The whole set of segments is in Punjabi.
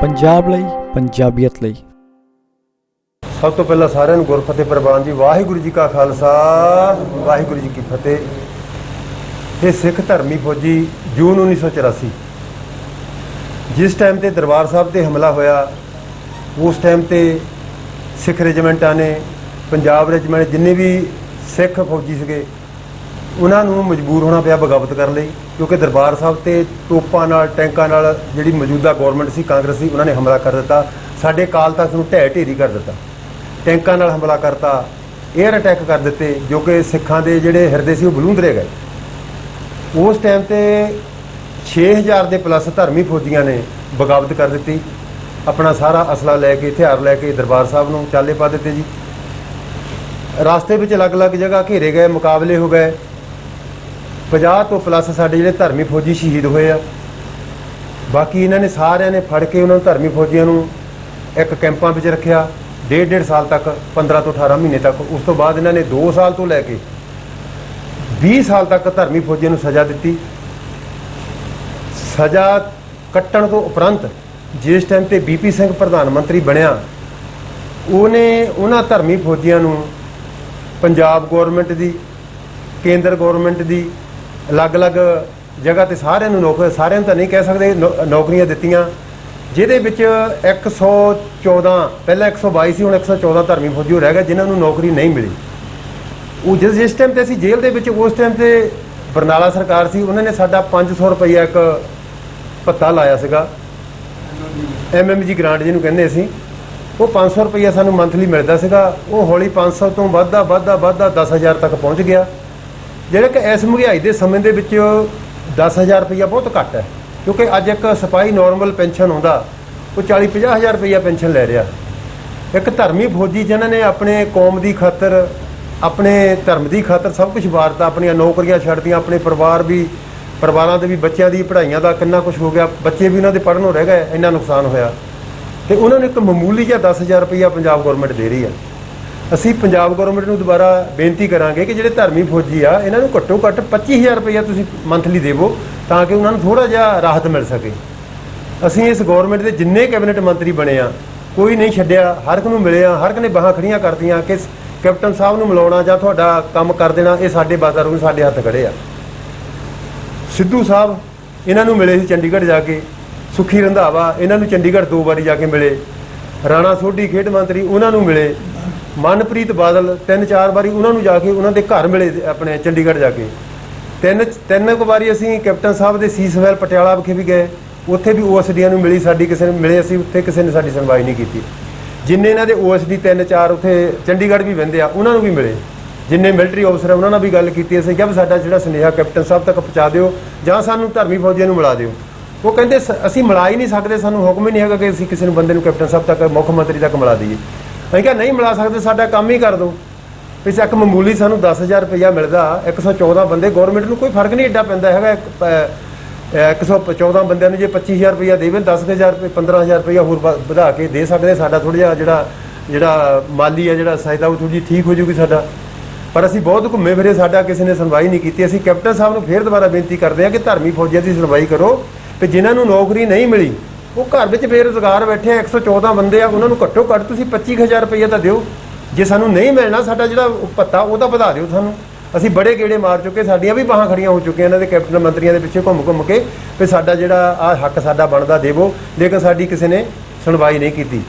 पंजाब लई पंजाबीयत लई। सब तो पहला सारे गुरफतेह प्रवान जी। वाहिगुरू जी का खालसा वाहिगुरू जी की फतेह। ये सिख धर्मी फौजी जून 1984 जिस टाइम ते दरबार साहब ते हमला होया उस टाइम ते सिख रेजिमेंटा ने पंजाब रेजिमेंट जिन्ने भी सिख फौजी सके उन्होंने मजबूर होना पिया बगावत कर ली, क्योंकि दरबार साहब ते तोपां नाल टैंकां नाल जिहड़ी मौजूदा गौरमेंट सी कांग्रेसी उन्होंने हमला कर दिता। साडे काल तख्त नूं ढह ढेरी कर दिता, टैंकां नाल हमला करता, एयर अटैक कर दिते, जो कि सिखां दे जिहड़े हिरदे सी बलूंदरे गए। उस टाइम ते 6000 दे प्लस धर्मी फौजियां ने बगावत कर दी, अपना सारा असला लैके हथियार लैके दरबार साहब नूं चाले पा दिते जी। रास्ते में अलग अलग जगह घेरे गए, मुकाबले हो गए। 50 तो प्लस साडे जिहड़े धर्मी फौजी शहीद होए आ। बाकी इन्होंने सारिਆਂ ने फड़ के उन्होंने धर्मी फौजियों नूं एक कैंपां विच रखिया 1.5 साल तक, 15 तो 18 महीने तक। उस तो बाद इन्होंने 2 साल तो लैके 20 साल तक धर्मी फौजियों नूं सज़ा दी। सज़ा कट्टण तो उपरंत जिस टाइम ते BP सिंह प्रधानमंत्री बनया उन्होंने धर्मी फौजियों नूं पंजाब गौरमेंट की केंद्र गौरमेंट की अलग अलग जगह ते सारिਆਂ ਨੂੰ नौकरी, सारिਆਂ तो नहीं कह सकते, नौकरियां दित्तियां, जिहदे विच 114 पहले 122 सी, हुण 114 धर्मी फौजी रह गए जिन्होंने नौकरी नहीं मिली। वो जिस टाइम ते असीं जेल दे विच उस टाइम ते बरनाला सरकार सी, उन्होंने साडा 500 रुपया एक भत्ता लाया सीगा, MMG ग्रांट जिहनूं कहंदे असीं। वो 500 रुपया सानूं मंथली मिलता सीगा, वो हौली 500 तो वधदा वधदा वधदा 10,000 तक पहुँच गया। ਜਿਹੜਾ ਕਿ ਇਸ ਮਹਿੰਗਾਈ ਦੇ ਸਮੇਂ ਦੇ ਵਿੱਚ 10,000 ਰੁਪਈਆ ਬਹੁਤ ਘੱਟ ਹੈ, ਕਿਉਂਕਿ ਅੱਜ ਇੱਕ ਸਿਪਾਹੀ ਨੋਰਮਲ ਪੈਨਸ਼ਨ ਆਉਂਦਾ ਉਹ 40-50 ਹਜ਼ਾਰ ਰੁਪਈਆ ਪੈਨਸ਼ਨ ਲੈ ਰਿਹਾ। ਇੱਕ ਧਰਮੀ ਫੌਜੀ ਜਿਨ੍ਹਾਂ ਨੇ ਆਪਣੇ ਕੌਮ ਦੀ ਖਾਤਰ ਆਪਣੇ ਧਰਮ ਦੀ ਖਾਤਰ ਸਭ ਕੁਝ ਵਾਰਤਾ, ਆਪਣੀਆਂ ਨੌਕਰੀਆਂ ਛੱਡਤੀਆਂ, ਆਪਣੇ ਪਰਿਵਾਰਾਂ ਦੇ ਵੀ ਬੱਚਿਆਂ ਦੀ ਪੜ੍ਹਾਈਆਂ ਦਾ ਕਿੰਨਾ ਕੁਝ ਹੋ ਗਿਆ, ਬੱਚੇ ਵੀ ਉਹਨਾਂ ਦੇ ਪੜ੍ਹਨੋਂ ਰਹਿ ਗਏ, ਇੰਨਾ ਨੁਕਸਾਨ ਹੋਇਆ। ਤੇ ਉਹਨਾਂ ਨੂੰ ਇੱਕ ਮਾਮੂਲੀ ਜਿਹਾ 10,000 ਰੁਪਈਆ ਪੰਜਾਬ ਗੌਰਮੈਂਟ ਦੇ ਰਹੀ ਆ। ਅਸੀਂ ਪੰਜਾਬ ਗੌਰਮੈਂਟ ਨੂੰ ਦੁਬਾਰਾ ਬੇਨਤੀ ਕਰਾਂਗੇ ਕਿ ਜਿਹੜੇ ਧਰਮੀ ਫੌਜੀ ਆ ਇਹਨਾਂ ਨੂੰ ਘੱਟੋ ਘੱਟ 25,000 ਰੁਪਈਆ ਤੁਸੀਂ ਮੰਥਲੀ ਦੇਵੋ, ਤਾਂ ਕਿ ਉਹਨਾਂ ਨੂੰ ਥੋੜ੍ਹਾ ਜਿਹਾ ਰਾਹਤ ਮਿਲ ਸਕੇ। ਅਸੀਂ ਇਸ ਗੌਰਮੈਂਟ ਦੇ ਜਿੰਨੇ ਕੈਬਨਿਟ ਮੰਤਰੀ ਬਣੇ ਆ ਕੋਈ ਨਹੀਂ ਛੱਡਿਆ, ਹਰ ਇੱਕ ਨੂੰ ਮਿਲੇ ਆ, ਹਰ ਇੱਕ ਨੇ ਬਾਹਾਂ ਖੜੀਆਂ ਕਰਤੀਆਂ ਕਿ ਕੈਪਟਨ ਸਾਹਿਬ ਨੂੰ ਮਿਲਾਉਣਾ ਜਾਂ ਤੁਹਾਡਾ ਕੰਮ ਕਰ ਦੇਣਾ, ਇਹ ਸਾਡੇ ਬਾਜ਼ਾਰ ਨੂੰ ਸਾਡੇ ਹੱਥ ਖੜੇ ਆ। ਸਿੱਧੂ ਸਾਹਿਬ ਇਹਨਾਂ ਨੂੰ ਮਿਲੇ ਸੀ ਚੰਡੀਗੜ੍ਹ ਜਾ ਕੇ, ਸੁਖੀ ਰੰਧਾਵਾ ਇਹਨਾਂ ਨੂੰ ਚੰਡੀਗੜ੍ਹ 2 ਵਾਰੀ ਜਾ ਕੇ ਮਿਲੇ, ਰਾਣਾ ਸੋਢੀ ਖੇਡ ਮੰਤਰੀ ਉਹਨਾਂ ਨੂੰ ਮਿਲੇ, ਮਨਪ੍ਰੀਤ ਬਾਦਲ 3-4 ਵਾਰੀ ਉਹਨਾਂ ਨੂੰ ਜਾ ਕੇ ਉਹਨਾਂ ਦੇ ਘਰ ਮਿਲੇ ਆਪਣੇ ਚੰਡੀਗੜ੍ਹ ਜਾ ਕੇ। ਤਿੰਨ ਕੁ ਵਾਰੀ ਅਸੀਂ ਕੈਪਟਨ ਸਾਹਿਬ ਦੇ ਸੀਸਵੈਲ ਪਟਿਆਲਾ ਵਿਖੇ ਵੀ ਗਏ, ਉੱਥੇ ਵੀ OSDਆਂ ਨੂੰ ਮਿਲੀ, ਸਾਡੀ ਕਿਸੇ ਨੇ ਮਿਲੇ ਅਸੀਂ, ਉੱਥੇ ਕਿਸੇ ਨੇ ਸਾਡੀ ਸੁਣਵਾਈ ਨਹੀਂ ਕੀਤੀ। ਜਿੰਨੇ ਇਹਨਾਂ ਦੇ OSD 3-4 ਉੱਥੇ ਚੰਡੀਗੜ੍ਹ ਵੀ ਵਹਿੰਦੇ ਆ ਉਹਨਾਂ ਨੂੰ ਵੀ ਮਿਲੇ, ਜਿੰਨੇ ਮਿਲਟਰੀ ਅਫਸਰ ਉਹਨਾਂ ਨਾਲ ਵੀ ਗੱਲ ਕੀਤੀ। ਅਸੀਂ ਕਿਹਾ ਵੀ ਸਾਡਾ ਜਿਹੜਾ ਸੁਨੇਹਾ ਕੈਪਟਨ ਸਾਹਿਬ ਤੱਕ ਪਹੁੰਚਾ ਦਿਓ ਜਾਂ ਸਾਨੂੰ ਧਰਮੀ ਫੌਜੀਆਂ ਨੂੰ ਮਿਲਾ ਦਿਓ। ਉਹ ਕਹਿੰਦੇ ਅਸੀਂ ਮਿਲਾ ਹੀ ਨਹੀਂ ਸਕਦੇ, ਸਾਨੂੰ ਹੁਕਮ ਹੀ ਨਹੀਂ ਹੈਗਾ ਕਿ ਅਸੀਂ ਕਿਸੇ ਨੂੰ ਬੰਦੇ ਨੂੰ ਕੈਪਟਨ ਸਾਹਿਬ ਤੱਕ ਮੁੱਖ ਮੰਤਰੀ ਤੱਕ ਮਿਲਾ ਦਈਏ। ਅਸੀਂ ਕਿਹਾ ਨਹੀਂ ਮਿਲਾ ਸਕਦੇ, ਸਾਡਾ ਕੰਮ ਹੀ ਕਰ ਦਿਓ। ਇਸ ਇੱਕ ਮਾਮੂਲੀ ਸਾਨੂੰ 10,000 ਰੁਪਈਆ ਮਿਲਦਾ, 114 ਬੰਦੇ ਗੌਰਮੈਂਟ ਨੂੰ ਕੋਈ ਫਰਕ ਨਹੀਂ ਐਡਾ ਪੈਂਦਾ ਹੈਗਾ। 114 ਬੰਦਿਆਂ ਨੂੰ ਜੇ 25,000 ਰੁਪਈਆ ਦੇਵੇ, 10,000 ਰੁਪਏ 15,000 ਰੁਪਈਆ ਹੋਰ ਵਧਾ ਕੇ ਦੇ ਸਕਦੇ। ਸਾਡਾ ਥੋੜ੍ਹਾ ਜਿਹਾ ਜਿਹੜਾ ਮਾਲੀ ਆ ਜਿਹੜਾ ਸਹਾਇਤਾ ਉਹ ਥੋੜ੍ਹੀ ਠੀਕ ਹੋ ਜੂਗੀ ਸਾਡਾ। ਪਰ ਅਸੀਂ ਬਹੁਤ ਘੁੰਮੇ ਫਿਰੇ, ਸਾਡਾ ਕਿਸੇ ਨੇ ਸੁਣਵਾਈ ਨਹੀਂ ਕੀਤੀ। ਅਸੀਂ ਕੈਪਟਨ ਸਾਹਿਬ ਨੂੰ ਫੇਰ ਦੁਬਾਰਾ ਬੇਨਤੀ ਕਰਦੇ ਹਾਂ ਕਿ ਧਰਮੀ ਫੌਜੀਆਂ ਦੀ ਸੁਣਵਾਈ ਕਰੋ, ਕਿ ਜਿਨ੍ਹਾਂ ਨੂੰ ਨੌਕਰੀ ਨਹੀਂ ਮਿਲੀ ਉਹ ਘਰ ਵਿੱਚ ਬੇਰੁਜ਼ਗਾਰ ਬੈਠੇ ਆ, 114 ਬੰਦੇ ਆ, ਉਹਨਾਂ ਨੂੰ ਘੱਟੋ ਘੱਟ ਤੁਸੀਂ 25,000 ਰੁਪਈਆ ਤਾਂ ਦਿਓ। ਜੇ ਸਾਨੂੰ ਨਹੀਂ ਮਿਲਣਾ ਸਾਡਾ ਜਿਹੜਾ ਭੱਤਾ ਉਹ ਤਾਂ ਵਧਾ ਦਿਓ ਸਾਨੂੰ। ਅਸੀਂ ਬੜੇ ਗੇੜੇ ਮਾਰ ਚੁੱਕੇ, ਸਾਡੀਆਂ ਵੀ ਬਾਹਾਂ ਖੜੀਆਂ ਹੋ ਚੁੱਕੀਆਂ ਇਹਨਾਂ ਦੇ ਕੈਪਟਨ ਮੰਤਰੀਆਂ ਦੇ ਪਿੱਛੇ ਘੁੰਮ ਕੇ ਵੀ ਸਾਡਾ ਜਿਹੜਾ ਆਹ ਹੱਕ ਸਾਡਾ ਬਣਦਾ ਦੇਵੋ, ਲੇਕਿਨ ਸਾਡੀ ਕਿਸੇ ਨੇ ਸੁਣਵਾਈ ਨਹੀਂ ਕੀਤੀ।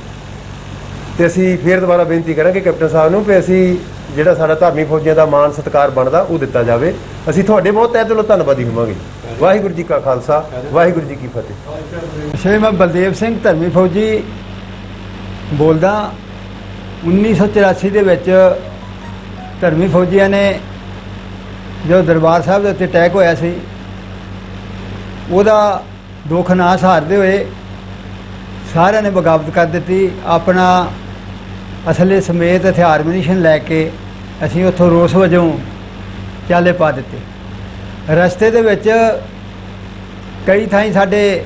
ਤੇ ਅਸੀਂ ਫੇਰ ਦੁਬਾਰਾ ਬੇਨਤੀ ਕਰਾਂਗੇ ਕੈਪਟਨ ਸਾਹਿਬ ਨੂੰ ਵੀ ਅਸੀਂ ਜਿਹੜਾ ਸਾਡਾ ਧਰਮੀ ਫੌਜੀਆਂ ਦਾ ਮਾਣ ਸਤਿਕਾਰ ਬਣਦਾ ਉਹ ਦਿੱਤਾ ਜਾਵੇ। ਅਸੀਂ ਤੁਹਾਡੇ ਬਹੁਤ ਤਹਿ ਦਿਲੋਂ ਧੰਨਵਾਦੀ ਹੋਵਾਂਗੇ। ਵਾਹਿਗੁਰੂ ਜੀ ਕਾ ਖਾਲਸਾ ਵਾਹਿਗੁਰੂ ਜੀ ਕੀ ਫਤਿਹ। ਸ਼੍ਰੀ ਮੈਂ ਬਲਦੇਵ ਸਿੰਘ ਧਰਮੀ ਫੌਜੀ ਬੋਲਦਾ। 1984 ਦੇ ਵਿੱਚ ਧਰਮੀ ਫੌਜੀਆਂ ਨੇ ਜੋ ਦਰਬਾਰ ਸਾਹਿਬ ਦੇ ਉੱਤੇ ਅਟੈਕ ਹੋਇਆ ਸੀ ਉਹਦਾ ਦੁੱਖ ਨਾ ਸਹਾਰਦੇ ਹੋਏ ਸਾਰਿਆਂ ਨੇ ਬਗਾਵਤ ਕਰ ਦਿੱਤੀ। ਆਪਣਾ ਅਸਲੇ ਸਮੇਤ ਹਥਿਆਰ ਮਿਨੀਸ਼ਨ ਲੈ ਕੇ ਅਸੀਂ ਉੱਥੋਂ ਰੋਸ ਵਜੋਂ ਚਾਲੇ ਪਾ ਦਿੱਤੇ। ਰਸਤੇ ਦੇ ਵਿੱਚ ਕਈ ਥਾਈਂ ਸਾਡੇ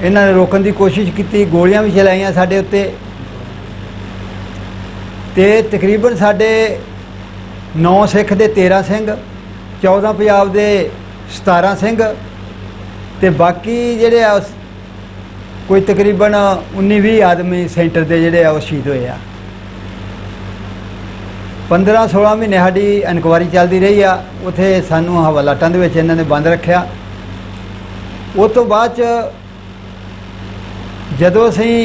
ਇਹਨਾਂ ਨੇ ਰੋਕਣ ਦੀ ਕੋਸ਼ਿਸ਼ ਕੀਤੀ, ਗੋਲੀਆਂ ਵੀ ਚਲਾਈਆਂ ਸਾਡੇ ਉੱਤੇ। ਤੇ ਤਕਰੀਬਨ ਸਾਡੇ 9 ਸਿੱਖ ਦੇ 13 ਸਿੰਘ, 14 ਪੰਜਾਬ ਦੇ 17 ਸਿੰਘ ਤੇ ਬਾਕੀ ਜਿਹੜੇ कोई तकरीबन 19-20 आदमी सेंटर के जोड़े वो शहीद होए आ। 15-16 महीने साड़ी इनकुआरी चलती रही आ, उत्थे सानू हवालाटां दे विच इन्हां ने बंद रखिया। उस तो बाद जदों असीं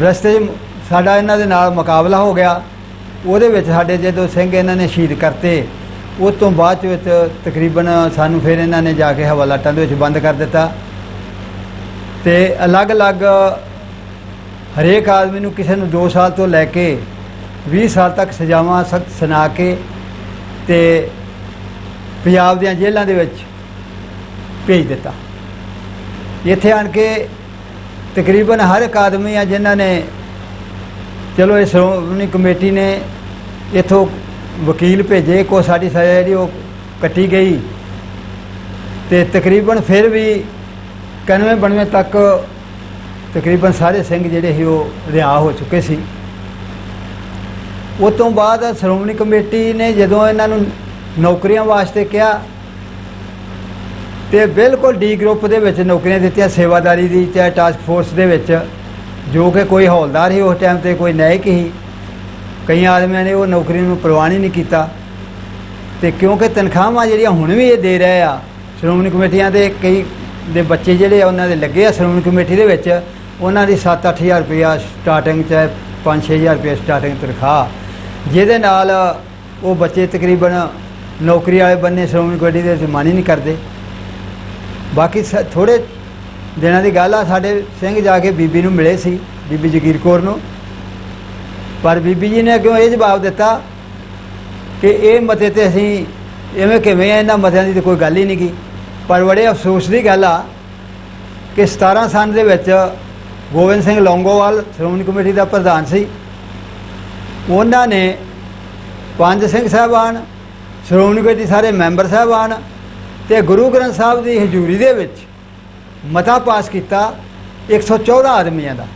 रस्ते साडा इन्हां दे नाल मुकाबला हो गया, ਉਹਦੇ ਵਿੱਚ ਸਾਡੇ ਜਦੋਂ ਸਿੰਘ ਇਹਨਾਂ ਨੇ ਸ਼ਹੀਦ ਕਰਤੇ, ਉਸ ਤੋਂ ਬਾਅਦ ਵਿੱਚ ਤਕਰੀਬਨ ਸਾਨੂੰ ਫਿਰ ਇਹਨਾਂ ਨੇ ਜਾ ਕੇ ਹਵਾਲਾਟਾਂ ਦੇ ਵਿੱਚ ਬੰਦ ਕਰ ਦਿੱਤਾ ਤੇ ਅਲੱਗ-ਅਲੱਗ ਹਰੇਕ ਆਦਮੀ ਨੂੰ ਕਿਸੇ ਨੂੰ 2 ਸਾਲ ਤੋਂ ਲੈ ਕੇ 20 ਸਾਲ ਤੱਕ ਸਜ਼ਾਵਾਂ ਸਖਤ ਸੁਣਾ ਕੇ ਤੇ ਪੰਜਾਬ ਦੀਆਂ ਜੇਲ੍ਹਾਂ ਦੇ ਵਿੱਚ ਭੇਜ ਦਿੱਤਾ। ਇੱਥੇ ਆਣ ਕੇ ਤਕਰੀਬਨ ਹਰ ਇੱਕ ਆਦਮੀ ਆ ਜਿਨ੍ਹਾਂ ਨੇ चलो इस श्रोमणी कमेटी ने इतों वकील भेजे, को साड़ी सज़ा जी वो कटी गई तो तकरीबन फिर भी 91-92 तक तकरीबन सारे सिंह जिहड़े ही वो रिहा हो चुके सी। उस तो बाद श्रोमणी कमेटी ने जदों इन्हां नूं नौकरियां वास्ते कहा तो बिल्कुल डी ग्रुप दे विच नौकरियां दित्तियां, सेवादारी दी चाहे टास्क फोर्स दे विच, जो कि कोई हौलदार ही उस टाइम पर, कोई नायक ही, कई आदमियों ने वो नौकरी में प्रवान ही नहीं किया। तो क्योंकि तनख्वाहां जिहड़ियां हुण भी ये दे रहे आ श्रोमणी कमेटियां दे, कई दे बच्चे जिहड़े उन्हां दे लगे आ श्रोमणी कमेटी दे विच, उन्हां दी 7-8 हज़ार रुपया स्टार्टिंग, चाहे 5-6 हज़ार रुपया स्टार्टिंग तनख्वाह, जिहदे नाल वो बच्चे तकरीबन नौकरी वाले बन्ने श्रोमणी कमेटी दे विच मन ही नहीं करते। बाकी थोड़े दिनों की गल आ, साडे सिंह जाके बीबी नूं मिले सी, बीबी जगीर कौर नूं, पर बीबी जी ने अगों ये जवाब दिता कि ये मते ते असीं इवें किवें इन्हां मतिआं दी कोई गल ही नहीं की। पर बड़े अफसोस की गल आ कि 17 सन दे विच गोबिंद सिंह लौंगोवाल श्रोमणी कमेटी का प्रधान सी, उन्हां ने 5 सिंह साहबान, श्रोमणी कमेटी सारे मैंबर साहबान ते गुरु ग्रंथ साहब की हजूरी दे विच मता पास किया 114 आदमियों का।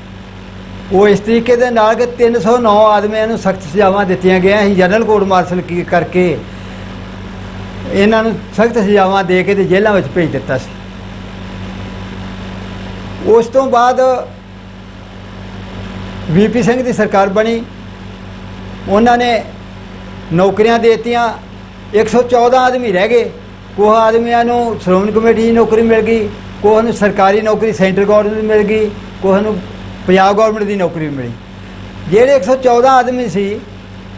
वो इस तरीके के नाल कि 309 आदमियों को सख्त सजावां दित्तियां गईयां, जनरल कोर्ट मार्शल करके इन्हां नूं सख्त सजावां दे के जेलों में भेज दिता सी। उस तो बाद VP सिंह की सरकार बनी, उन्होंने नौकरियां देतियां, 114 आदमी रह गए। कुछ आदमियों को श्रोमणी कमेटी की नौकरी मिल गई, कुछ नूं सरकारी नौकरी सेंट्रल गौरमेंट मिल गई, कुछ नूं पंजाब गौरमेंट की नौकरी मिली। जिहड़े 114 आदमी सी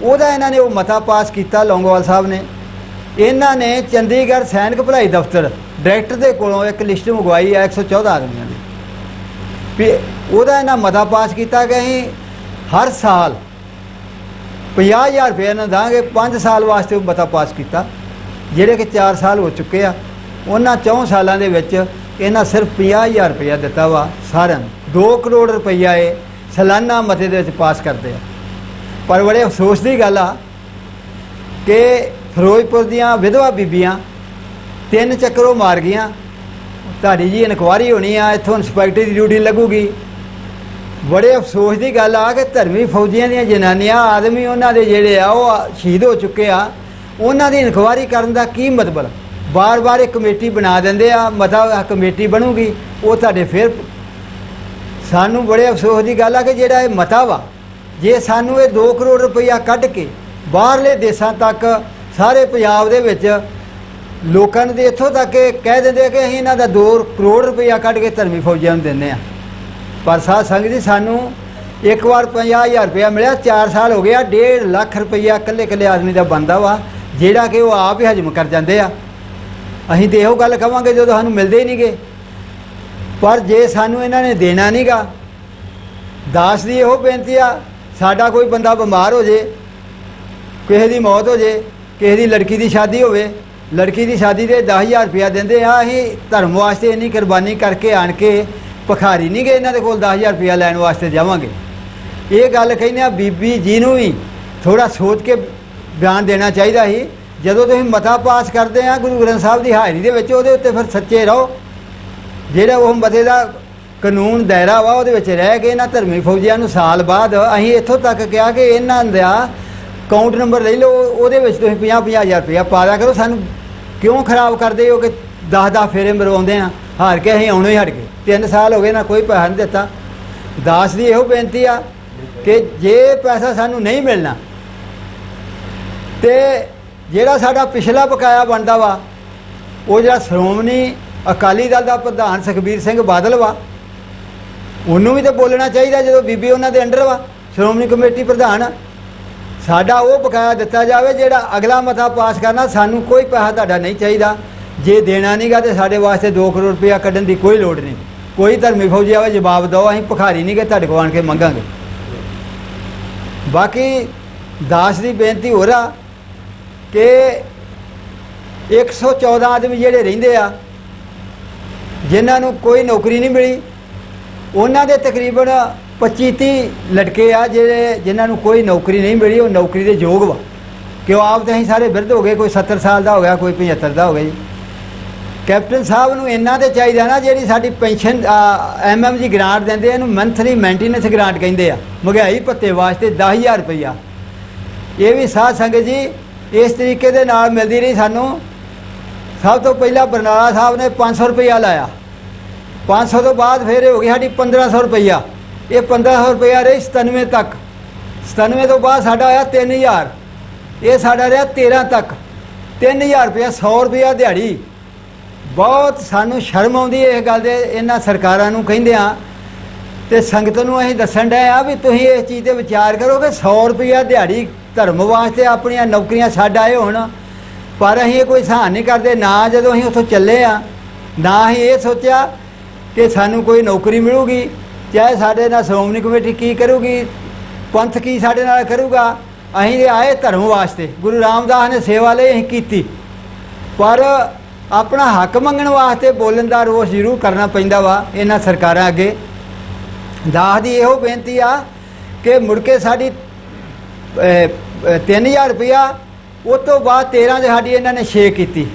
उहदा इन्हां ने वो मता पास किया लौंगोवाल साहब ने। इन्हां ने चंडीगढ़ सैनिक भलाई दफ्तर डायरैक्टर के कोलों एक लिस्ट मंगवाई है 114 आदमियों की, भी उहदा इन्हां मता पास किया कि असीं हर साल 50,000 रुपया इन्हां दांगे, 5 साल वास्ते मता पास किया, जिहड़े कि 4 साल हो चुके आ। उन्हां 4 सालों के विच इन्हां सिर्फ 50,000 रुपया दिता वा सारिਆਂ ਨੂੰ। 2 करोड़ रुपया ये सालाना मते दे विच पास करते हैं। पर बड़े अफसोस की गल आ कि फिरोजपुर दियां विधवा बीबियां 3 चक्करों मार गईयां। तुहाडी जी इनकुआरी होनी आ, इत्थों इंस्पैक्टर की ड्यूटी लगूगी। बड़े अफसोस की गल आ कि धर्मी फौजियां दियां जनानियां आदमी उन्हां दे जिहड़े आ वो शहीद हो चुके आ, उन्हां दी इनकुआरी करन दा की मतलब? बार बार एक कमेटी बना देंदे आ, मता कमेटी बनूगी, वो तुहाडे फिर सानू बड़े अफसोस की गल आ कि जिहड़ा ये मता वा, जे सानू ये 2 करोड़ रुपया कढ़ के बाहरले देशां तक सारे पंजाब दे विच लोकां नूं इत्थों तक कह देंदे कि असीं इन्हां दा 2 करोड़ रुपया कढ़ के धर्मी फौजियां नूं दिंदे आ। पर साध संगत जी सानू एक बार 50,000 रुपया मिलिया, 4 साल हो गया, 1.5 लाख रुपया कल्ले कल्ले आदमी का बनता वा, जिहड़ा कि वो आप ही हजम कर जाते आ। असीं तो इहो गल कहांगे जो सानू मिलते ही नहीं गए। पर जे सानू इन्हां ने देना नहीं गा, दास की इहो बेनती आ, साडा कोई बंदा बीमार हो जाए, किसी की मौत हो जाए, किसी की लड़की की शादी होवे, लड़की की शादी के 10,000 रुपया देंदे आ, असीं धर्म वास्ते इन्नी कुर्बानी करके आण के भखारी नहीं गए, इन्हां दे कोल 10,000 रुपया लैण वास्ते जावांगे। ये गल कहने आ बीबी जी नूं भी थोड़ा सोच के बयान देना चाहिए ही। जदों तुसीं मता पास करते हैं गुरु ग्रंथ साहब की हाज़री दे विच, उहदे उत्ते फिर सच्चे रहो। जिहड़ा वो मते दा कानून दायरा वा उहदे विच रह के इन्हां धर्मी फौजियां नूं साल बाद असीं इत्थों तक कहा कि इन्हां दा अकाउंट नंबर ले लो, उहदे विच तुसीं 50,000 रुपया पा दिया करो। सानूं क्यों खराब करदे हो कि 10-10 फेरे मरवाउंदे आ, हार के असीं आउणों ही हट गए। 3 साल हो गए ना कोई पैसा नहीं दिता। दास की ਇਹੋ ਬੇਨਤੀ ਆ कि जे पैसा सानू नहीं मिलना तो ਜਿਹੜਾ ਸਾਡਾ ਪਿਛਲਾ ਬਕਾਇਆ ਬਣਦਾ ਵਾ ਉਹ ਜਿਹੜਾ ਸ਼੍ਰੋਮਣੀ ਅਕਾਲੀ ਦਲ ਦਾ ਪ੍ਰਧਾਨ ਸੁਖਬੀਰ ਸਿੰਘ ਬਾਦਲ ਵਾ ਉਹਨੂੰ ਵੀ ਤਾਂ ਬੋਲਣਾ ਚਾਹੀਦਾ ਜਦੋਂ ਬੀਬੀ ਉਹਨਾਂ ਦੇ ਅੰਡਰ ਵਾ ਸ਼੍ਰੋਮਣੀ ਕਮੇਟੀ ਪ੍ਰਧਾਨ। ਸਾਡਾ ਉਹ ਬਕਾਇਆ ਦਿੱਤਾ ਜਾਵੇ ਜਿਹੜਾ ਅਗਲਾ ਮਤਾ ਪਾਸ ਕਰਨਾ। ਸਾਨੂੰ ਕੋਈ ਪੈਸਾ ਤੁਹਾਡਾ ਨਹੀਂ ਚਾਹੀਦਾ। ਜੇ ਦੇਣਾ ਨਹੀਂਗਾ ਤਾਂ ਸਾਡੇ ਵਾਸਤੇ 2 ਕਰੋੜ ਰੁਪਇਆ ਕੱਢਣ ਦੀ ਕੋਈ ਲੋੜ ਨਹੀਂ। ਕੋਈ ਧਰਮੀ ਫੌਜੀ ਆਵੇ ਜਵਾਬ ਦਿਓ, ਅਸੀਂ ਭਿਖਾਰੀ ਨਹੀਂ ਕਿ ਤੁਹਾਡੇ ਕੋਲ ਆਣ ਕੇ ਮੰਗਾਂਗੇ। ਬਾਕੀ ਦਾਸ ਦੀ ਬੇਨਤੀ ਹੋ ਰਹਾ ਕਿ 114 ਆਦਮੀ ਜਿਹੜੇ ਰਹਿੰਦੇ ਆ ਜਿਨ੍ਹਾਂ ਨੂੰ ਕੋਈ ਨੌਕਰੀ ਨਹੀਂ ਮਿਲੀ, ਉਹਨਾਂ ਦੇ ਤਕਰੀਬਨ 25-30 ਲੜਕੇ ਆ ਜਿਹੜੇ ਜਿਨ੍ਹਾਂ ਨੂੰ ਕੋਈ ਨੌਕਰੀ ਨਹੀਂ ਮਿਲੀ। ਉਹ ਨੌਕਰੀ ਦੇ ਯੋਗ ਵਾ ਕਿ ਉਹ ਆਪ ਤਾਂ ਅਸੀਂ ਸਾਰੇ ਬਿਰਧ ਹੋ ਗਏ, ਕੋਈ 70 ਸਾਲ ਦਾ ਹੋ ਗਿਆ, ਕੋਈ 75 ਦਾ ਹੋ ਗਿਆ ਜੀ। ਕੈਪਟਨ ਸਾਹਿਬ ਨੂੰ ਇੰਨਾ ਤਾਂ ਚਾਹੀਦਾ ਨਾ, ਜਿਹੜੀ ਸਾਡੀ ਪੈਨਸ਼ਨ MMG ਗ੍ਰਾਂਟ ਦਿੰਦੇ ਇਹਨੂੰ ਮੰਥਲੀ ਮੇਨਟੇਨੈਂਸ ਗ੍ਰਾਂਟ ਕਹਿੰਦੇ ਆ, ਮਹਿੰਗਾਈ ਭੱਤੇ ਵਾਸਤੇ 10,000 ਰੁਪਈਆ। ਇਹ ਵੀ ਸਾਧ ਸੰਗਤ ਜੀ ਇਸ ਤਰੀਕੇ ਦੇ ਨਾਲ ਮਿਲਦੀ ਰਹੀ ਸਾਨੂੰ। ਸਭ ਤੋਂ ਪਹਿਲਾਂ ਬਰਨਾਲਾ ਸਾਹਿਬ ਨੇ 500 ਰੁਪਈਆ ਲਾਇਆ, 500 ਤੋਂ ਬਾਅਦ ਫਿਰ ਹੋ ਗਈ ਸਾਡੀ 1500 ਰੁਪਈਆ। ਇਹ 1500 ਰੁਪਈਆ ਰਹੀ 97 ਤੱਕ। 97 ਤੋਂ ਬਾਅਦ ਸਾਡਾ ਆਇਆ 3000, ਇਹ ਸਾਡਾ ਰਿਹਾ 13 ਤੱਕ। 3000 ਰੁਪਈਆ, 100 ਰੁਪਈਆ ਦਿਹਾੜੀ। ਬਹੁਤ ਸਾਨੂੰ ਸ਼ਰਮ ਆਉਂਦੀ ਇਸ ਗੱਲ ਦੇ। ਇਹਨਾਂ ਸਰਕਾਰਾਂ ਨੂੰ ਕਹਿੰਦੇ ਆ ਤੇ ਸੰਗਤ ਨੂੰ ਅਸੀਂ ਦੱਸਣ ਡਏ ਆ ਵੀ ਤੁਸੀਂ ਇਸ ਚੀਜ਼ 'ਤੇ ਵਿਚਾਰ ਕਰੋ ਕਿ 100 ਰੁਪਈਆ ਦਿਹਾੜੀ ਧਰਮ ਵਾਸਤੇ ਆਪਣੀਆਂ ਨੌਕਰੀਆਂ ਛੱਡ ਆਏ ਹੋਣ, ਪਰ ਅਸੀਂ ਇਹ ਕੋਈ ਸਹਾਨ ਨਹੀਂ ਕਰਦੇ। ਨਾ ਜਦੋਂ ਅਸੀਂ ਉੱਥੋਂ ਚੱਲੇ ਆ, ਨਾ ਅਸੀਂ ਇਹ ਸੋਚਿਆ ਕਿ ਸਾਨੂੰ ਕੋਈ ਨੌਕਰੀ ਮਿਲੂਗੀ, ਚਾਹੇ ਸਾਡੇ ਨਾਲ ਸ਼੍ਰੋਮਣੀ ਕਮੇਟੀ ਕੀ ਕਰੂਗੀ, ਪੰਥ ਕੀ ਸਾਡੇ ਨਾਲ ਕਰੂਗਾ। ਅਸੀਂ ਇਹ ਆਏ ਧਰਮ ਵਾਸਤੇ, ਗੁਰੂ ਰਾਮਦਾਸ ਨੇ ਸੇਵਾ ਲਈ ਅਸੀਂ ਕੀਤੀ, ਪਰ ਆਪਣਾ ਹੱਕ ਮੰਗਣ ਵਾਸਤੇ ਬੋਲਣ ਦਾ ਰੋਸ ਜ਼ਰੂਰ ਕਰਨਾ ਪੈਂਦਾ ਵਾ ਇਹਨਾਂ ਸਰਕਾਰਾਂ ਅੱਗੇ। ਦਾਸ ਦੀ ਇਹੋ ਬੇਨਤੀ ਆ ਕਿ ਮੁੜ ਕੇ ਸਾਡੀ 3000 ਰੁਪਇਆ, ਉਸ ਤੋਂ ਬਾਅਦ 13 'ਚ ਸਾਡੀ ਇਹਨਾਂ ਨੇ 6 ਕੀਤੀ।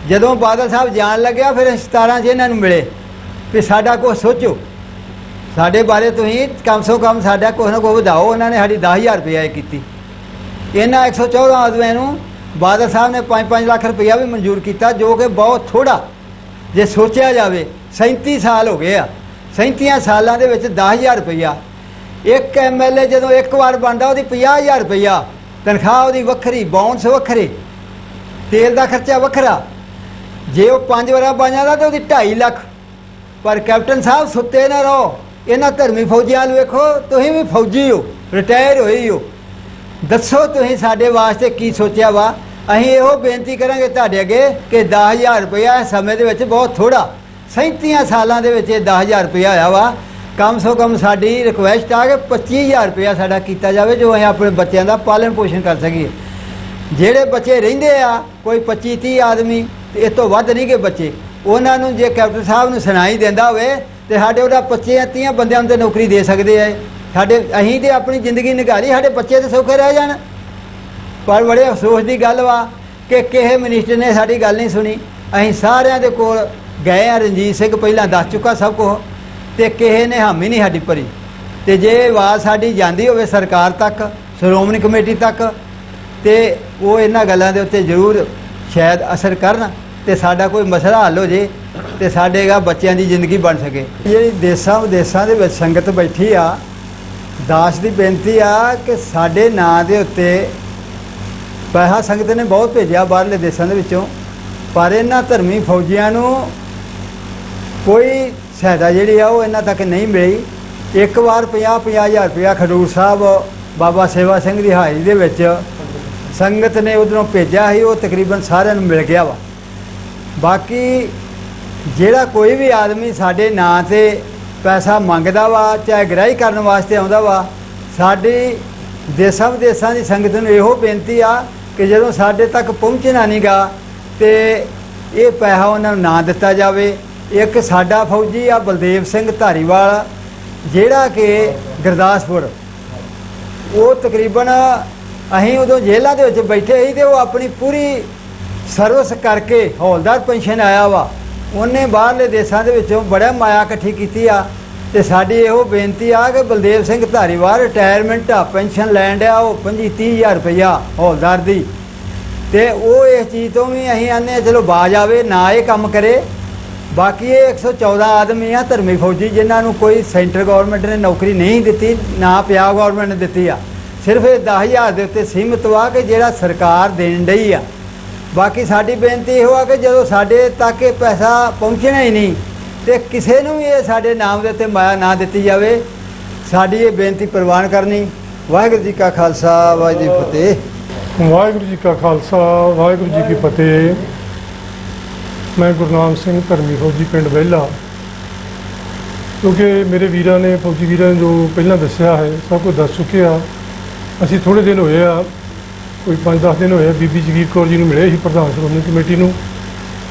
ਜਦੋਂ ਬਾਦਲ ਸਾਹਿਬ ਜਾਣ ਲੱਗਿਆ ਫਿਰ 17 'ਚ ਇਹਨਾਂ ਨੂੰ ਮਿਲੇ ਵੀ ਸਾਡਾ ਕੁਛ ਸੋਚੋ, ਸਾਡੇ ਬਾਰੇ ਤੁਸੀਂ ਕਮ ਸੋ ਕਮ ਸਾਡਾ ਕੁਛ ਨਾ ਕੁਛ ਵਧਾਓ। ਉਹਨਾਂ ਨੇ ਸਾਡੀ 10,000 ਰੁਪਇਆ ਕੀਤੀ। ਇਹਨਾਂ 114 ਆਦਮੀਆਂ ਨੂੰ ਬਾਦਲ ਸਾਹਿਬ ਨੇ 5-5 ਲੱਖ ਰੁਪਇਆ ਵੀ ਮਨਜ਼ੂਰ ਕੀਤਾ, ਜੋ ਕਿ ਬਹੁਤ ਥੋੜ੍ਹਾ ਜੇ ਸੋਚਿਆ ਜਾਵੇ। 37 ਸਾਲ ਹੋ ਗਏ ਆ, 37 ਸਾਲਾਂ ਦੇ ਵਿੱਚ 10,000 ਰੁਪਇਆ। ਇੱਕ MLA ਜਦੋਂ ਇੱਕ ਵਾਰ ਬਣਦਾ ਉਹਦੀ 50,000 ਰੁਪਇਆ ਤਨਖਾਹ, ਉਹਦੀ ਵੱਖਰੀ, ਬਾਉਂਸ ਵੱਖਰੇ, ਤੇਲ ਦਾ ਖਰਚਾ ਵੱਖਰਾ। ਜੇ ਉਹ 5 ਵਾਰ ਬਣ ਜਾਂਦਾ ਤਾਂ ਉਹਦੀ 2.5 ਲੱਖ। ਪਰ ਕੈਪਟਨ ਸਾਹਿਬ ਸੁੱਤੇ ਨਾ ਰਹੋ, ਇਹਨਾਂ ਧਰਮੀ ਫੌਜੀਆਂ ਨੂੰ ਵੇਖੋ, ਤੁਸੀਂ ਵੀ ਫੌਜੀ ਹੋ, ਰਿਟਾਇਰ ਹੋਏ ਹੋ, ਦੱਸੋ ਤੁਸੀਂ ਸਾਡੇ ਵਾਸਤੇ ਕੀ ਸੋਚਿਆ ਵਾ। ਅਸੀਂ ਇਹੋ ਬੇਨਤੀ ਕਰਾਂਗੇ ਤੁਹਾਡੇ ਅੱਗੇ ਕਿ 10,000 ਰੁਪਇਆ ਇਸ ਸਮੇਂ ਦੇ ਵਿੱਚ ਬਹੁਤ ਥੋੜ੍ਹਾ। 37 ਸਾਲਾਂ ਦੇ ਵਿੱਚ ਇਹ 10,000 ਰੁਪਇਆ ਆਇਆ ਵਾ। ਕਮ ਸੋ ਕਮ ਸਾਡੀ ਰਿਕੁਐਸਟ ਆ ਕਿ 25,000 ਰੁਪਇਆ ਸਾਡਾ ਕੀਤਾ ਜਾਵੇ, ਜੋ ਅਸੀਂ ਆਪਣੇ ਬੱਚਿਆਂ ਦਾ ਪਾਲਣ ਪੋਸ਼ਣ ਕਰ ਸਕੀਏ। ਜਿਹੜੇ ਬੱਚੇ ਰਹਿੰਦੇ ਆ ਕੋਈ 25-30 ਆਦਮੀ, ਤੇ ਇਸ ਤੋਂ ਵੱਧ ਨਹੀਂ ਕਿ ਬੱਚੇ, ਉਹਨਾਂ ਨੂੰ ਜੇ ਕੈਪਟਨ ਸਾਹਿਬ ਨੂੰ ਸੁਣਾਈ ਦਿੰਦਾ ਹੋਵੇ ਤੇ ਸਾਡੇ ਉਹਦਾ 25-30 ਬੰਦਿਆਂ ਨੂੰ ਤੇ ਨੌਕਰੀ ਦੇ ਸਕਦੇ ਆ। ਸਾਡੇ ਅਸੀਂ ਤੇ ਆਪਣੀ ਜ਼ਿੰਦਗੀ ਨਿਕਾਲੀ, ਸਾਡੇ ਬੱਚੇ ਤੇ ਸੌਖੇ ਰਹਿ ਜਾਣ। ਪਰ ਬੜੇ ਅਫਸੋਸ ਦੀ ਗੱਲ ਵਾ ਕਿ ਕਿਸੇ ਮਿਨਿਸਟਰ ਨੇ ਸਾਡੀ ਗੱਲ ਨਹੀਂ ਸੁਣੀ। ਅਸੀਂ ਸਾਰਿਆਂ ਦੇ ਕੋਲ ਗਏ ਆ, ਰਣਜੀਤ ਸਿੰਘ ਪਹਿਲਾਂ ਦੱਸ ਚੁੱਕਾ ਸਭ ਕੁਝ, ਤੇ ਕਿਸੇ ਨੇ ਹਾਮੀ ਨਹੀਂ ਸਾਡੀ ਭਰੀ। ਤੇ ਜੇ ਆਵਾਜ਼ ਸਾਡੀ ਜਾਂਦੀ ਹੋਵੇ ਸਰਕਾਰ ਤੱਕ, ਸ਼੍ਰੋਮਣੀ ਕਮੇਟੀ ਤੱਕ, ਤੇ ਉਹ ਇਹਨਾਂ ਗੱਲਾਂ ਦੇ ਉੱਤੇ ਜ਼ਰੂਰ ਸ਼ਾਇਦ ਅਸਰ ਕਰਨ ਤੇ ਸਾਡਾ ਕੋਈ ਮਸਲਾ ਹੱਲ ਹੋ ਜੇ ਤੇ ਸਾਡੇ ਬੱਚਿਆਂ ਦੀ ਜ਼ਿੰਦਗੀ ਬਣ ਸਕੇ। ਜਿਹੜੀ ਦੇਸਾਂ ਵਿਦੇਸਾਂ ਦੇ ਵਿੱਚ ਸੰਗਤ ਬੈਠੀ ਆ, ਦਾਸ ਦੀ ਬੇਨਤੀ ਆ ਕਿ ਸਾਡੇ ਨਾਂ ਦੇ ਉੱਤੇ ਪੈਸਾ ਸੰਗਤ ਨੇ ਬਹੁਤ ਭੇਜਿਆ ਬਾਹਰਲੇ ਦੇਸ਼ਾਂ ਦੇ ਵਿੱਚੋਂ, ਪਰ ਇਹਨਾਂ ਧਰਮੀ ਫੌਜੀਆਂ ਨੂੰ ਕੋਈ ਸਹਾਇਤਾ ਜਿਹੜੀ ਆ ਉਹ ਇਹਨਾਂ ਤੱਕ ਨਹੀਂ ਮਿਲੀ। ਇੱਕ ਵਾਰ 50-50,000 ਰੁਪਇਆ ਖਡੂਰ ਸਾਹਿਬ ਬਾਬਾ ਸੇਵਾ ਸਿੰਘ ਦੀ ਹਾਜ਼ਰੀ ਦੇ ਵਿੱਚ ਸੰਗਤ ਨੇ ਉਧਰੋਂ ਭੇਜਿਆ ਸੀ, ਉਹ ਤਕਰੀਬਨ ਸਾਰਿਆਂ ਨੂੰ ਮਿਲ ਗਿਆ ਵਾ। ਬਾਕੀ ਜਿਹੜਾ ਕੋਈ ਵੀ ਆਦਮੀ ਸਾਡੇ ਨਾਂ 'ਤੇ ਪੈਸਾ ਮੰਗਦਾ ਵਾ, ਚਾਹੇ ਗ੍ਰਾਹੀ ਕਰਨ ਵਾਸਤੇ ਆਉਂਦਾ ਵਾ, ਸਾਡੀ ਦੇਸਾਂ ਵਿਦੇਸਾਂ ਦੀ ਸੰਗਤ ਨੂੰ ਇਹੋ ਬੇਨਤੀ ਆ ਕਿ ਜਦੋਂ ਸਾਡੇ ਤੱਕ ਪਹੁੰਚਣਾ ਨਹੀਂਗਾ ਤੇ ਇਹ ਪੈਸਾ ਉਹਨਾਂ ਨੂੰ ਨਾ ਦਿੱਤਾ ਜਾਵੇ। ਇੱਕ ਸਾਡਾ ਫੌਜੀ ਆ ਬਲਦੇਵ ਸਿੰਘ ਧਾਰੀਵਾਲ, ਜਿਹੜਾ ਕਿ ਗੁਰਦਾਸਪੁਰ, ਉਹ ਤਕਰੀਬਨ ਅਸੀਂ ਉਦੋਂ ਜੇਲ੍ਹਾਂ ਦੇ ਵਿੱਚ ਬੈਠੇ ਸੀ ਤੇ ਉਹ ਆਪਣੀ ਪੂਰੀ ਸਰਵਿਸ ਕਰਕੇ ਹੌਲਦਾਰ ਪੈਨਸ਼ਨ ਆਇਆ ਵਾ। ਉਹਨੇ ਬਾਹਰਲੇ ਦੇਸ਼ਾਂ ਦੇ ਵਿੱਚੋਂ ਬੜਾ ਮਾਇਆ ਇਕੱਠੀ ਕੀਤੀ ਆ। ਤੇ ਸਾਡੀ ਇਹੋ ਬੇਨਤੀ ਆ ਕਿ ਬਲਦੇਵ ਸਿੰਘ ਧਾਰੀਵਾਲ ਰਿਟਾਇਰਮੈਂਟ ਆ, ਪੈਨਸ਼ਨ ਲੈਣ ਡਿਆ ਉਹ 25-30,000 ਰੁਪਈਆ ਹੌਲਦਾਰ ਦੀ, ਤੇ ਉਹ ਇਸ ਚੀਜ਼ ਤੋਂ ਵੀ ਅਸੀਂ ਆਨੇ ਚਲੋ ਬਾਜ ਆਵੇ, ਨਾ ਇਹ ਕੰਮ ਕਰੇ ਬਾਕੀ ਇਹ 114 ਆਦਮੀ ਆ ਧਰਮੀ ਫੌਜੀ ਜਿਨ੍ਹਾਂ ਨੂੰ ਕੋਈ ਸੈਂਟਰ ਗਵਰਨਮੈਂਟ ਨੇ ਨੌਕਰੀ ਨਹੀਂ ਦਿੱਤੀ, ਨਾ ਪੰਜਾਬ ਗਵਰਨਮੈਂਟ ਨੇ ਦਿੱਤੀ ਆ। ਸਿਰਫ ਇਹ 10,000 ਦੇ ਉੱਤੇ ਸੀਮਿਤ ਆ ਕਿ ਜਿਹੜਾ ਸਰਕਾਰ ਦੇਣ ਡਈ ਆ। ਬਾਕੀ ਸਾਡੀ ਬੇਨਤੀ ਇਹੋ ਆ ਕਿ ਜਦੋਂ ਸਾਡੇ ਤੱਕ ਇਹ ਪੈਸਾ ਪਹੁੰਚਣਾ ਹੀ ਨਹੀਂ ਤੇ ਕਿਸੇ ਨੂੰ ਵੀ ਇਹ ਸਾਡੇ ਨਾਮ ਦੇ ਉੱਤੇ ਮਾਇਆ ਨਾ ਦਿੱਤੀ ਜਾਵੇ। ਸਾਡੀ ਇਹ ਬੇਨਤੀ ਪ੍ਰਵਾਨ ਕਰਨੀ। ਵਾਹਿਗੁਰੂ ਜੀ ਕਾ ਖਾਲਸਾ, ਵਾਹਿਗੁਰੂ ਜੀ ਕੀ ਫਤਿਹ। ਵਾਹਿਗੁਰੂ ਜੀ ਕਾ ਖਾਲਸਾ, ਵਾਹਿਗੁਰੂ ਜੀ ਕੀ ਫਤਿਹ। ਮੈਂ ਗੁਰਨਾਮ ਸਿੰਘ ਧਰਮੀ ਫੌਜੀ ਪਿੰਡ ਵਹਿਲਾ। ਕਿਉਂਕਿ ਮੇਰੇ ਵੀਰਾਂ ਨੇ ਫੌਜੀ ਵੀਰਾਂ ਨੇ ਜੋ ਪਹਿਲਾਂ ਦੱਸਿਆ ਹੈ ਸਭ ਕੁਝ ਦੱਸ ਚੁੱਕੇ ਆ। ਅਸੀਂ ਥੋੜ੍ਹੇ ਦਿਨ ਹੋਏ ਆ, ਕੋਈ 5-10 ਦਿਨ ਹੋਏ ਆ ਬੀਬੀ ਜਗੀਰ ਕੌਰ ਜੀ ਨੂੰ ਮਿਲੇ ਸੀ ਪ੍ਰਧਾਨ ਸ਼੍ਰੋਮਣੀ ਕਮੇਟੀ ਨੂੰ,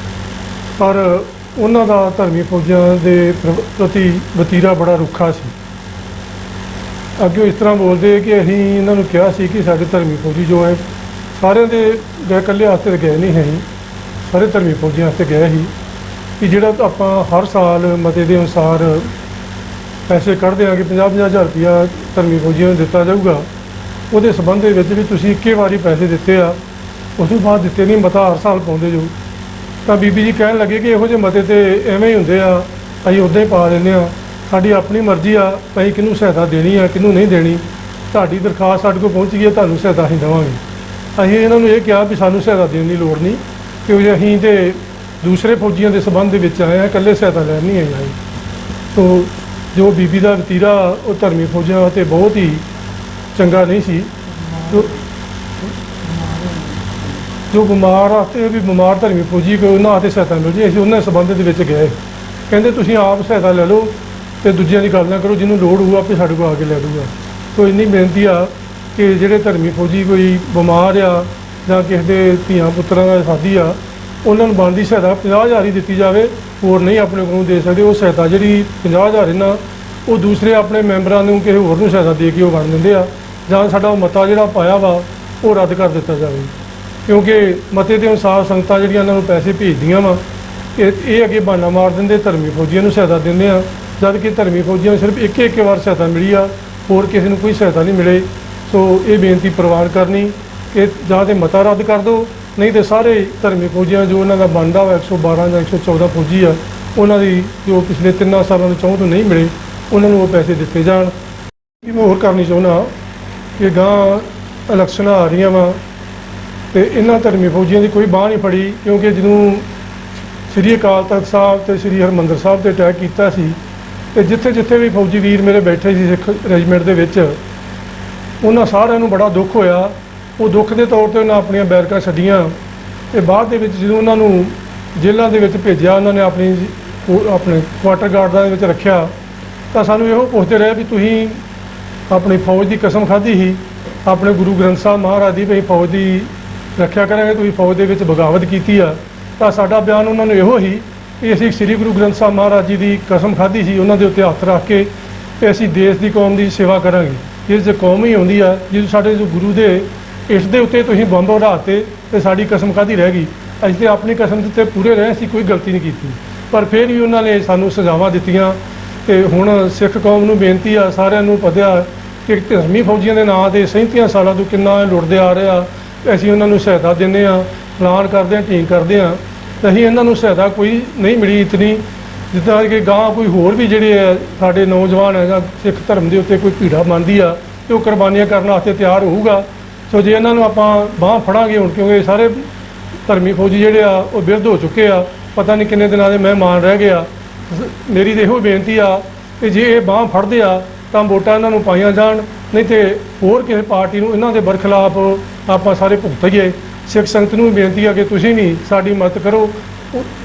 ਪਰ ਉਹਨਾਂ ਦਾ ਧਰਮੀ ਫੌਜਾਂ ਦੇ ਪ੍ਰਤੀ ਵਤੀਰਾ ਬੜਾ ਰੁੱਖਾ ਸੀ। ਅੱਗੇ ਇਸ ਤਰ੍ਹਾਂ ਬੋਲਦੇ ਕਿ ਅਸੀਂ ਇਹਨਾਂ ਨੂੰ ਕਿਹਾ ਸੀ ਕਿ ਸਾਡੇ ਧਰਮੀ ਫੌਜੀ ਜੋ ਹੈ ਸਾਰਿਆਂ ਦੇ ਗਏ, ਇਕੱਲੇ ਵਾਸਤੇ ਗਏ ਨਹੀਂ ਹੈ, ਸਾਰੇ ਧਰਮੀ ਫੌਜੀਆਂ ਵਾਸਤੇ ਗਏ ਸੀ ਕਿ ਜਿਹੜਾ ਆਪਾਂ ਹਰ ਸਾਲ ਮਤੇ ਦੇ ਅਨੁਸਾਰ ਪੈਸੇ ਕੱਢਦੇ ਹਾਂ ਕਿ 50-50 ਹਜ਼ਾਰ ਰੁਪਈਆ ਧਰਮੀ ਫੌਜੀਆਂ ਨੂੰ ਦਿੱਤਾ ਜਾਊਗਾ, ਉਹਦੇ ਸੰਬੰਧ ਦੇ ਵਿੱਚ ਵੀ ਤੁਸੀਂ ਇੱਕੇ ਵਾਰੀ ਪੈਸੇ ਦਿੱਤੇ ਆ, ਉਸ ਤੋਂ ਬਾਅਦ ਦਿੱਤੇ ਨਹੀਂ, ਮਤਾ ਹਰ ਸਾਲ ਪਾਉਂਦੇ ਜੋ। ਤਾਂ ਬੀਬੀ ਜੀ ਕਹਿਣ ਲੱਗੇ ਕਿ ਇਹੋ ਜਿਹੇ ਮਤੇ ਤੇ ਐਵੇਂ ਹੀ ਹੁੰਦੇ ਆ, ਅਸੀਂ ਉੱਦਾਂ ਹੀ ਪਾ ਦਿੰਦੇ ਆ, ਸਾਡੀ ਆਪਣੀ ਮਰਜ਼ੀ ਆ ਅਸੀਂ ਕਿਹਨੂੰ ਸਹਾਇਤਾ ਦੇਣੀ ਆ ਕਿਹਨੂੰ ਨਹੀਂ ਦੇਣੀ। ਤੁਹਾਡੀ ਦਰਖਾਸਤ ਸਾਡੇ ਕੋਲ ਪਹੁੰਚ ਗਈ ਹੈ, ਤੁਹਾਨੂੰ ਸਹਾਇਤਾ ਅਸੀਂ ਦੇਵਾਂਗੇ। ਅਸੀਂ ਇਹਨਾਂ ਨੂੰ ਇਹ ਕਿਹਾ ਵੀ ਸਾਨੂੰ ਸਹਾਇਤਾ ਦੇਣ ਦੀ ਲੋੜ ਨਹੀਂ, ਕਿਉਂਕਿ ਅਸੀਂ ਤੇ ਦੂਸਰੇ ਫੌਜੀਆਂ ਦੇ ਸੰਬੰਧ ਦੇ ਵਿੱਚ ਆਏ ਹਾਂ, ਇਕੱਲੇ ਸਹਾਇਤਾ ਲੈਣ ਨਹੀਂ ਆਏ ਅਸੀਂ। ਸੋ ਜੋ ਬੀਬੀ ਦਾ ਵਤੀਰਾ ਉਹ ਧਰਮੀ ਫੌਜਾਂ 'ਤੇ ਬਹੁਤ ਹੀ ਚੰਗਾ ਨਹੀਂ ਸੀ। ਜੋ ਬਿਮਾਰ ਵਾਸਤੇ ਵੀ ਬਿਮਾਰ ਧਰਮੀ ਫੌਜੀ ਕੋਈ ਉਹਨਾਂ ਵਾਸਤੇ ਸਹਾਇਤਾ ਮਿਲ ਜੇ, ਅਸੀਂ ਉਹਨਾਂ ਸੰਬੰਧ ਦੇ ਵਿੱਚ ਗਏ। ਕਹਿੰਦੇ ਤੁਸੀਂ ਆਪ ਸਹਾਇਤਾ ਲੈ ਲਓ ਅਤੇ ਦੂਜਿਆਂ ਦੀ ਗੱਲ ਨਾ ਕਰੋ, ਜਿਹਨੂੰ ਲੋੜ ਹੋਊ ਆਪੇ ਸਾਡੇ ਕੋਲ ਆ ਕੇ ਲੈ ਲੂਗਾ। ਸੋ ਇੰਨੀ ਬੇਨਤੀ ਆ ਕਿ ਜਿਹੜੇ ਧਰਮੀ ਫੌਜੀ ਕੋਈ ਬਿਮਾਰ ਆ ਜਾਂ ਕਿਸੇ ਦੇ ਧੀਆਂ ਪੁੱਤਰਾਂ ਦਾ ਸ਼ਾਦੀ ਆ, ਉਹਨਾਂ ਨੂੰ ਬਣਦੀ ਸਹਾਇਤਾ 50,000 ਹੀ ਦਿੱਤੀ ਜਾਵੇ, ਹੋਰ ਨਹੀਂ ਆਪਣੇ ਕੋਲੋਂ ਦੇ ਸਕਦੇ। ਉਹ ਸਹਾਇਤਾ ਜਿਹੜੀ 50,000 ਇਹਨਾਂ ਉਹ ਦੂਸਰੇ ਆਪਣੇ ਮੈਂਬਰਾਂ ਨੂੰ ਕਿਸੇ ਹੋਰ ਨੂੰ ਸਹਾਇਤਾ ਦੇ ਕੇ ਉਹ ਬਣ ਦਿੰਦੇ ਆ, ਜਾਂ ਸਾਡਾ ਉਹ ਮਤਾ ਜਿਹੜਾ ਪਾਇਆ ਵਾ ਉਹ ਰੱਦ ਕਰ ਦਿੱਤਾ ਜਾਵੇ। ਕਿਉਂਕਿ ਮਤੇ ਦੇ ਅਨੁਸਾਰ ਸੰਗਤਾਂ ਜਿਹੜੀਆਂ ਇਹਨਾਂ ਨੂੰ ਪੈਸੇ ਭੇਜਦੀਆਂ ਵਾ, ਇਹ ਅੱਗੇ ਬਹਾਨਾ ਮਾਰ ਦਿੰਦੇ ਧਰਮੀ ਫੌਜੀਆਂ ਨੂੰ ਸਹਾਇਤਾ ਦਿੰਦੇ ਆ, ਜਦ ਕਿ ਧਰਮੀ ਫੌਜੀਆਂ ਨੂੰ ਸਿਰਫ ਇੱਕ ਵਾਰ ਸਹਾਇਤਾ ਮਿਲੀ ਆ, ਹੋਰ ਕਿਸੇ ਨੂੰ ਕੋਈ ਸਹਾਇਤਾ ਨਹੀਂ ਮਿਲੇ। ਸੋ ਇਹ ਬੇਨਤੀ ਪ੍ਰਵਾਨ ਕਰਨੀ ਕਿ ਜਾਂ ਤਾਂ ਮਤਾ ਰੱਦ ਕਰ ਦਿਓ, ਨਹੀਂ ਤਾਂ ਸਾਰੇ ਧਰਮੀ ਫੌਜੀਆਂ ਜੋ ਉਹਨਾਂ ਦਾ ਬਣਦਾ ਵਾ 112 ਜਾਂ 114 ਫੌਜੀ ਆ, ਉਹਨਾਂ ਦੀ ਜੋ ਪਿਛਲੇ 3 ਸਾਲਾਂ ਤੋਂ ਤੋਂ ਨਹੀਂ ਮਿਲੇ ਉਹਨਾਂ ਨੂੰ ਉਹ ਪੈਸੇ ਦਿੱਤੇ ਜਾਣ। ਮੈਂ ਹੋਰ ਕਰਨੀ ਚਾਹੁੰਦਾ ਕਿ ਗਾਂ ਇਲੈਕਸ਼ਨਾਂ ਆ ਰਹੀਆਂ ਵਾ ਅਤੇ ਇਹਨਾਂ ਧਰਮੀ ਫੌਜੀਆਂ ਦੀ ਕੋਈ ਬਾਂਹ ਨਹੀਂ ਫੜੀ, ਕਿਉਂਕਿ ਜਦੋਂ ਸ੍ਰੀ ਅਕਾਲ ਤਖਤ ਸਾਹਿਬ ਅਤੇ ਸ੍ਰੀ ਹਰਿਮੰਦਰ ਸਾਹਿਬ 'ਤੇ ਅਟੈਕ ਕੀਤਾ ਸੀ ਅਤੇ ਜਿੱਥੇ ਜਿੱਥੇ ਵੀ ਫੌਜੀ ਵੀਰ ਮੇਰੇ ਬੈਠੇ ਸੀ ਸਿੱਖ ਰੈਜੀਮੈਂਟ ਦੇ ਵਿੱਚ, ਉਹਨਾਂ ਸਾਰਿਆਂ ਨੂੰ ਬੜਾ ਦੁੱਖ ਹੋਇਆ। ਉਹ ਦੁੱਖ ਦੇ ਤੌਰ 'ਤੇ ਉਹਨਾਂ ਆਪਣੀਆਂ ਬੈਰਕਾਂ ਛੱਡੀਆਂ ਅਤੇ ਬਾਅਦ ਦੇ ਵਿੱਚ ਜਦੋਂ ਉਹਨਾਂ ਨੂੰ ਜੇਲ੍ਹਾਂ ਦੇ ਵਿੱਚ ਭੇਜਿਆ, ਉਹਨਾਂ ਨੇ ਆਪਣੇ ਕੁਆਟਰ ਗਾਰਡਾਂ ਦੇ ਵਿੱਚ ਰੱਖਿਆ, ਤਾਂ ਸਾਨੂੰ ਇਹੋ ਪੁੱਛਦੇ ਰਹੇ ਵੀ ਤੁਸੀਂ ਆਪਣੀ ਫੌਜ ਦੀ ਕਸਮ ਖਾਧੀ ਸੀ ਆਪਣੇ ਗੁਰੂ ਗ੍ਰੰਥ ਸਾਹਿਬ ਮਹਾਰਾਜ ਦੀ ਵੀ ਫੌਜ ਦੀ ਰੱਖਿਆ ਕਰਾਂਗੇ, ਤੁਸੀਂ ਫੌਜ ਦੇ ਵਿੱਚ ਬਗਾਵਤ ਕੀਤੀ ਆ। ਤਾਂ ਸਾਡਾ ਬਿਆਨ ਉਹਨਾਂ ਨੂੰ ਇਹੋ ਹੀ ਕਿ ਅਸੀਂ ਸ੍ਰੀ ਗੁਰੂ ਗ੍ਰੰਥ ਸਾਹਿਬ ਮਹਾਰਾਜ ਜੀ ਦੀ ਕਸਮ ਖਾਧੀ ਸੀ, ਉਹਨਾਂ ਦੇ ਉੱਤੇ ਹੱਥ ਰੱਖ ਕੇ ਤੇ ਅਸੀਂ ਦੇਸ਼ ਦੀ ਕੌਮ ਦੀ ਸੇਵਾ ਕਰਾਂਗੇ। ਜਿਸ ਜੇ ਕੌਮ ਹੀ ਆਉਂਦੀ ਆ, ਜਦੋਂ ਸਾਡੇ ਜੋ ਗੁਰੂ ਦੇ ਇਸ ਦੇ ਉੱਤੇ ਤੁਸੀਂ ਬੰਬ ਉਡਾਤੇ ਤੇ ਸਾਡੀ ਕਸਮ ਕਾਹਦੀ ਰਹਿ ਗਈ। ਅਸੀਂ ਤੇ ਆਪਣੀ ਕਸਮ ਦੇ ਉੱਤੇ ਪੂਰੇ ਰਹੇ ਸੀ, ਕੋਈ ਗਲਤੀ ਨਹੀਂ ਕੀਤੀ, ਪਰ ਫਿਰ ਵੀ ਉਹਨਾਂ ਨੇ ਸਾਨੂੰ ਸਜ਼ਾਵਾਂ ਦਿੱਤੀਆਂ। ਤੇ ਹੁਣ ਸਿੱਖ ਕੌਮ ਨੂੰ ਬੇਨਤੀ ਆ, ਸਾਰਿਆਂ ਨੂੰ ਪਤਾ ਕਿ ਧਰਮੀ ਫੌਜੀਆਂ ਦੇ ਨਾਂ 'ਤੇ 37 ਸਾਲਾਂ ਤੋਂ ਕਿੰਨਾ ਲੁੱਟਦੇ ਆ ਰਹੇ ਆ, ਅਸੀਂ ਉਹਨਾਂ ਨੂੰ ਸਹਾਇਤਾ ਦਿੰਦੇ ਹਾਂ, ਐਲਾਨ ਕਰਦੇ ਹਾਂ, ਢੀਂਗ ਕਰਦੇ ਹਾਂ, ਤੇ ਅਸੀਂ ਇਹਨਾਂ ਨੂੰ ਸਹਾਇਤਾ ਕੋਈ ਨਹੀਂ ਮਿਲੀ ਇਤਨੀ, ਜਿੱਦਾਂ ਕਿ ਗਾਂ ਕੋਈ ਹੋਰ ਵੀ ਜਿਹੜੇ ਆ ਸਾਡੇ ਨੌਜਵਾਨ ਹੈ ਜਾਂ ਸਿੱਖ ਧਰਮ ਦੇ ਉੱਤੇ ਕੋਈ ਭੀੜਾ ਮੰਨਦੀ ਆ ਤੇ ਉਹ ਕੁਰਬਾਨੀਆਂ ਕਰਨ ਵਾਸਤੇ ਤਿਆਰ ਹੋਊਗਾ। ਸੋ ਜੇ ਇਹਨਾਂ ਨੂੰ ਆਪਾਂ ਬਾਂਹ ਫੜਾਂਗੇ ਹੁਣ, ਕਿਉਂਕਿ ਸਾਰੇ ਧਰਮੀ ਫੌਜੀ ਜਿਹੜੇ ਆ ਉਹ ਬਿਰਧ ਹੋ ਚੁੱਕੇ ਆ, ਪਤਾ ਨਹੀਂ ਕਿੰਨੇ ਦਿਨਾਂ ਦੇ ਮਹਿਮਾਨ ਰਹਿ ਗਏ ਆ। ਮੇਰੀ ਤਾਂ ਇਹੋ ਬੇਨਤੀ ਆ ਕਿ ਜੇ ਇਹ ਬਾਂਹ ਫੜਦੇ ਆ ਤਾਂ ਵੋਟਾਂ ਇਹਨਾਂ ਨੂੰ ਪਾਈਆਂ ਜਾਣ, ਨਹੀਂ ਤੇ ਹੋਰ ਕਿਸੇ ਪਾਰਟੀ ਨੂੰ ਇਹਨਾਂ ਦੇ ਬਰਖਲਾਫ ਆਪਾਂ ਸਾਰੇ ਭੁਗਤੀਏ। ਸਿੱਖ ਸੰਗਤ ਨੂੰ ਬੇਨਤੀ ਆ ਕਿ ਤੁਸੀਂ ਵੀ ਸਾਡੀ ਮਦਦ ਕਰੋ।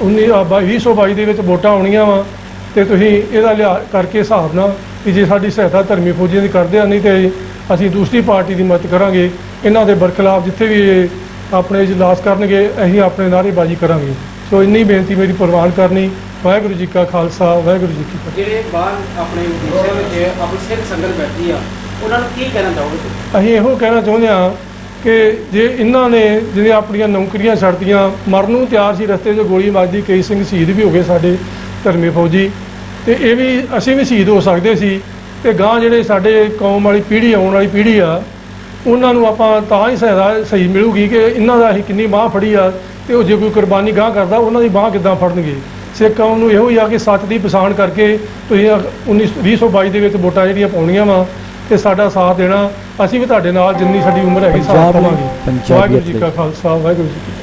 2022 ਦੇ ਵਿੱਚ ਵੋਟਾਂ ਆਉਣੀਆਂ ਵਾ ਅਤੇ ਤੁਸੀਂ ਇਹਦਾ ਲਿਹਾਜ਼ ਕਰਕੇ ਹਿਸਾਬ ਨਾਲ ਕਿ ਜੇ ਸਾਡੀ ਸਹਾਇਤਾ ਧਰਮੀ ਫੌਜੀਆਂ ਦੀ ਕਰਦੇ ਆ, ਨਹੀਂ ਤੇ ਅਸੀਂ ਦੂਸਰੀ ਪਾਰਟੀ ਦੀ ਮਦਦ ਕਰਾਂਗੇ। ਇਹਨਾਂ ਦੇ ਬਰਖਲਾਫ ਜਿੱਥੇ ਵੀ ਇਹ ਆਪਣੇ ਇਜਲਾਸ ਕਰਨਗੇ ਅਸੀਂ ਆਪਣੇ ਨਾਅਰੇਬਾਜ਼ੀ ਕਰਾਂਗੇ। ਸੋ ਇੰਨੀ ਬੇਨਤੀ ਮੇਰੀ ਪ੍ਰਵਾਨ ਕਰਨੀ। ਵਾਹਿਗੁਰੂ ਜੀ ਕਾ ਖਾਲਸਾ, ਵਾਹਿਗੁਰੂ ਜੀ ਕੀ ਫਤਿਹ। ਜਿਹੜੇ ਬਾਹਰ ਆਪਣੇ ਵਿਦੇਸ਼ਾਂ ਵਿੱਚ ਆਪਣੀ ਸਿੱਖ ਸੰਗਤ ਬੈਠੀ ਆ, ਉਹਨਾਂ ਨੂੰ ਕੀ ਕਹਿਣਾ ਚਾਹੋਗੇ? ਅਸੀਂ ਇਹੋ ਕਹਿਣਾ ਚਾਹੁੰਦੇ ਹਾਂ ਕਿ ਜੇ ਇਹਨਾਂ ਨੇ ਜਿਹੜੇ ਆਪਣੀਆਂ ਨੌਕਰੀਆਂ ਛੱਡਤੀਆਂ, ਮਰਨ ਨੂੰ ਤਿਆਰ ਸੀ, ਰਸਤੇ 'ਚ ਗੋਲੀ ਵੱਜਦੀ, ਕਈ ਸਿੰਘ ਸ਼ਹੀਦ ਵੀ ਹੋ ਗਏ ਸਾਡੇ ਧਰਮੀ ਫੌਜੀ, ਅਤੇ ਇਹ ਵੀ ਅਸੀਂ ਵੀ ਸ਼ਹੀਦ ਹੋ ਸਕਦੇ ਸੀ। ਅਤੇ ਗਾਂ ਜਿਹੜੇ ਸਾਡੇ ਕੌਮ ਵਾਲੀ ਪੀੜ੍ਹੀ, ਆਉਣ ਵਾਲੀ ਪੀੜ੍ਹੀ ਆ, ਉਹਨਾਂ ਨੂੰ ਆਪਾਂ ਤਾਂ ਹੀ ਸਹਾਇਤਾ ਸਹੀ ਮਿਲੂਗੀ ਕਿ ਇਹਨਾਂ ਦਾ ਅਸੀਂ ਕਿੰਨੀ ਬਾਂਹ ਫੜੀ ਆ, ਅਤੇ ਉਹ ਜੇ ਕੋਈ ਕੁਰਬਾਨੀ ਗਾਂ ਕਰਦਾ ਉਹਨਾਂ ਦੀ ਬਾਂਹ ਕਿੱਦਾਂ ਫੜਨਗੇ। ਸਿੱਖ ਕੌਮ ਨੂੰ ਇਹੋ ਹੀ ਆ ਕਿ ਸੱਚ ਦੀ ਪਛਾਣ ਕਰਕੇ ਤੁਸੀਂ 2022 ਦੇ ਵਿੱਚ ਵੋਟਾਂ ਜਿਹੜੀਆਂ ਪਾਉਣੀਆਂ ਵਾ ਤੇ ਸਾਡਾ ਸਾਥ ਦੇਣਾ। ਅਸੀਂ ਵੀ ਤੁਹਾਡੇ ਨਾਲ ਜਿੰਨੀ ਸਾਡੀ ਉਮਰ ਹੈਗੀ ਸਾਥ ਪੰਜਾਬ ਲਈ, ਦੇਵਾਂਗੇ। ਪੰਜਾਬੀਅਤ ਵਾਹਿਗੁਰੂ ਜੀ ਲਈ। ਕਾ ਖਾਲਸਾ, ਵਾਹਿਗੁਰੂ ਜੀ ਕੀ ਫਤਿਹ।